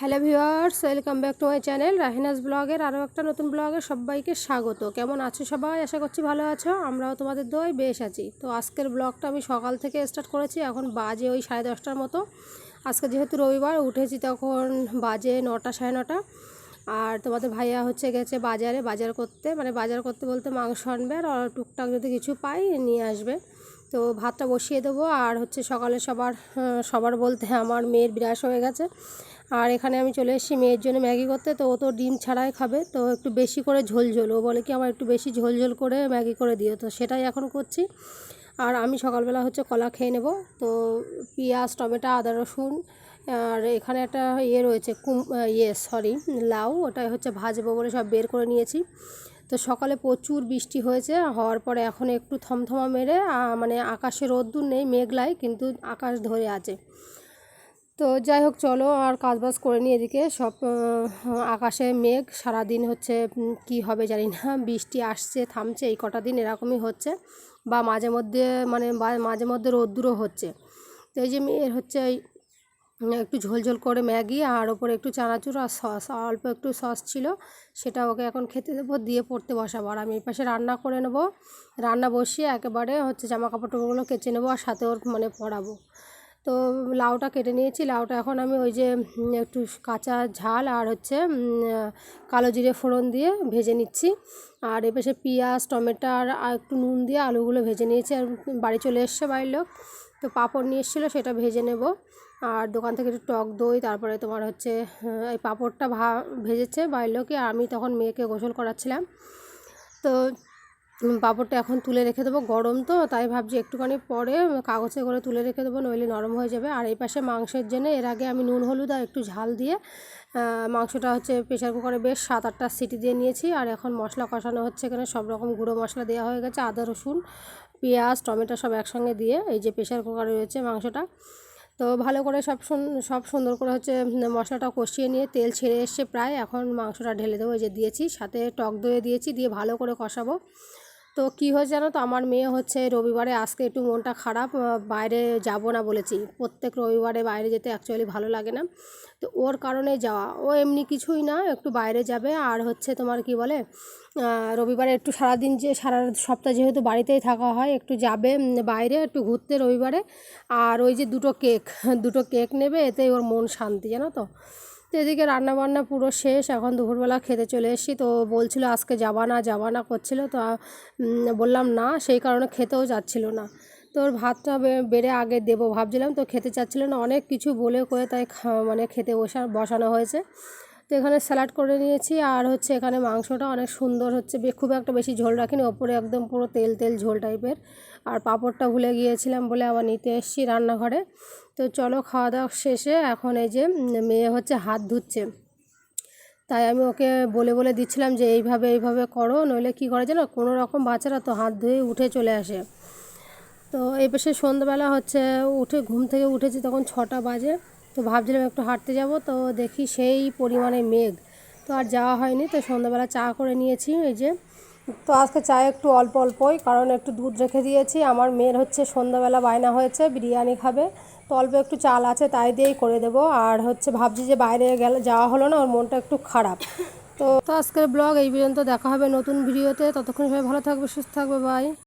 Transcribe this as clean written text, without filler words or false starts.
Hello viewers, welcome back to my channel Rahina's ব্লগের আরও একটা নতুন ব্লগে সবাইকে স্বাগত। কেমন আছো সবাই? আশা করছি ভালো আছো। আমরাও তোমাদের দোয়ায় বেশ আছি। তো আজকের ব্লগটা আমি সকাল থেকে স্টার্ট করেছি, এখন বাজে ওই 10:30টার মতো। আজকে যেহেতু রবিবার উঠেছি তখন বাজে 9টা 9:30। আর তোমাদের ভাইয়া গেছে বাজার করতে, মানে বাজার করতে বলতে মাংস আনবে আর টুকটাক যদি কিছু পাই নিয়ে আসবে। তো ভাতটা বসিয়ে দেবো। আর সকালে সবার বলতে আমার মেয়ের বিরাস হয়ে গেছে। আর এখানে আমি চলে এসেছি মেয়ের জন্য ম্যাগি করতে। তো ও তো ডিম ছাড়াই খাবে, তো একটু বেশি করে ঝোল ও বলে কি আমার একটু বেশি ঝোল করে ম্যাগি করে দিও, তো সেটাই এখন করছি। আর আমি সকালবেলা কলা খেয়ে নেব। তো পেঁয়াজ, টমেটো, আদা, রসুন, আর এখানে একটা রয়েছে লাউ, ওটাই ভাজবো বলে সব বের করে নিয়েছি। তো সকালে প্রচুর বৃষ্টি হয়েছে, হওয়ার পরে এখন একটু থমথমা মেরে মানে আকাশে রোদ্দুর নেই, মেঘলাই, কিন্তু আকাশ ধরে আছে। তো যাই হোক, চলো আর কাজবাজ করে নিই। এদিকে সব আকাশে মেঘ, সারাদিন কি হবে জানি না, বৃষ্টি আসছে থামছে, এই কটা দিন এরকমই হচ্ছে, বা মাঝে মধ্যে রোদ্দুরও হচ্ছে। তো এই যে মেয়ের একটু ঝোল করে ম্যাগি, আর ওপরে একটু চানাচুর আর সস, অল্প একটু সস ছিল, সেটা ওকে এখন খেতে দেবো, দিয়ে পড়তে বসাবো। আর আমি এই পাশে রান্না করে নেব। রান্না বসিয়ে একেবারে জামা কাপড়গুলো কেচে নেবো, আর সাথে ওর পরাবো। তো লাউটা কেটে নিয়েছি। লাউটা এখন আমি একটু কাঁচা ঝাল আর কালো জিরে ফোড়ন দিয়ে ভেজে নিচ্ছি। আর এপাশে পেঁয়াজ, টমেটো আর একটু নুন দিয়ে আলুগুলো ভেজে নিয়েছি। আর বাড়ি চলে এসছে বাড়ির লোক, তো পাঁপড় নিয়ে এসেছিলো, সেটা ভেজে নেব। আর দোকান থেকে একটু টক দই, তারপরে তোমার এই পাঁপড়টা ভেজেছে বাড়ির লোকে। আমি তখন মেয়েকে গোসল করাচ্ছিলাম। তো পাঁপড়টা এখন তুলে রেখে দেবো, গরম তো, তাই ভাবছি একটুখানি পরে কাগজে করে তুলে রেখে দেবো, নইলে নরম হয়ে যাবে। আর এই পাশে মাংসের জন্য এর আগে আমি নুন হলুদ আর একটু ঝাল দিয়ে মাংসটা প্রেশার কুকারে বেশ 7-8টা সিটি দিয়ে নিয়েছি। আর এখন মশলা কষানো হচ্ছে, এখানে সব রকম গুঁড়ো মশলা দেওয়া হয়ে গেছে, আদা, রসুন, পেঁয়াজ, টমেটো সব একসঙ্গে দিয়ে এই যে প্রেশার কুকারে রয়েছে মাংসটা। তো ভালো করে সব সুন্দর করে মশলাটা কষিয়ে নিয়ে তেল ছেড়ে এসছে প্রায়, এখন মাংসটা ঢেলে দেবো। এই যে দিয়েছি, সাথে টক দই দিয়েছি, দিয়ে ভালো করে কষাবো। তো কী হয়েছে জানো তো, আমার মেয়ে রবিবারে আজকে একটু মনটা খারাপ, বাইরে যাব না বলেছি। প্রত্যেক রবিবারে বাইরে যেতে অ্যাকচুয়ালি ভালো লাগে না, তো ওর কারণে যাওয়া। ও এমনি কিছুই না, একটু বাইরে যাবে। আর তোমার কি বলে, রবিবারে একটু সারাদিন, সারা সপ্তাহ যেহেতু বাড়িতেই থাকা হয়, একটু যাবে বাইরে একটু ঘুরতে রবিবারে। আর ওই যে দুটো কেক নেবে, এতেই ওর মন শান্তি, জানো তো। তো এদিকে রান্নাবান্না পুরো শেষ, এখন দুপুরবেলা খেতে চলে এসেছি। তো বলছিল আজকে যাবা না করছিল, তো বললাম না, সেই কারণে খেতেও যাচ্ছিল না। তো ওর ভাতটা বেড়ে আগে দেবো ভাবছিলাম, তো খেতে চাচ্ছিল না, অনেক কিছু বলে কয়ে, তাই খেতে বসানো হয়েছে। তো এখানে স্যালাড করে নিয়েছি। আর এখানে মাংসটা অনেক সুন্দর খুব একটা বেশি ঝোল রাখিনি, ওপরে একদম পুরো তেল ঝোল টাইপের। আর পাঁপড়টা ভুলে গিয়েছিলাম বলে আবার নিতে এসেছি রান্নাঘরে। তো চলো, খাওয়া দাওয়া শেষে এখন এই যে মেয়ে হাত ধুচ্ছে, তাই আমি ওকে বলে দিচ্ছিলাম যে এইভাবে করো, নইলে কী করে জানো, কোনো রকম বাচ্চারা তো হাত ধুয়ে উঠে চলে আসে। তো এই পাশে সন্ধ্যাবেলা ঘুম থেকে উঠেছি তখন 6টা বাজে। তো ভাবছিলাম একটু হাঁটতে যাব, তো দেখি সেই পরিমাণে মেঘ, তো আর যাওয়া হয়নি। তো সন্ধ্যাবেলা চা করে নিয়েছি এই যে। তো আজকে চা একটু অল্পই, কারণ একটু দুধ রেখে দিয়েছি। আমার মেয়ের সন্ধ্যাবেলা বায়না হয়েছে বিরিয়ানি খাবে, তো অল্প একটু চাল আছে, তাই দিয়েই করে দেবো। আর ভাবছি যে বাইরে যাওয়া হলো না, ওর মনটা একটু খারাপ। তো আজকের ব্লগ এই পর্যন্ত, দেখা হবে নতুন ভিডিওতে। ততক্ষণ সবাই ভালো থাকবে, সুস্থ থাকবে, বাই।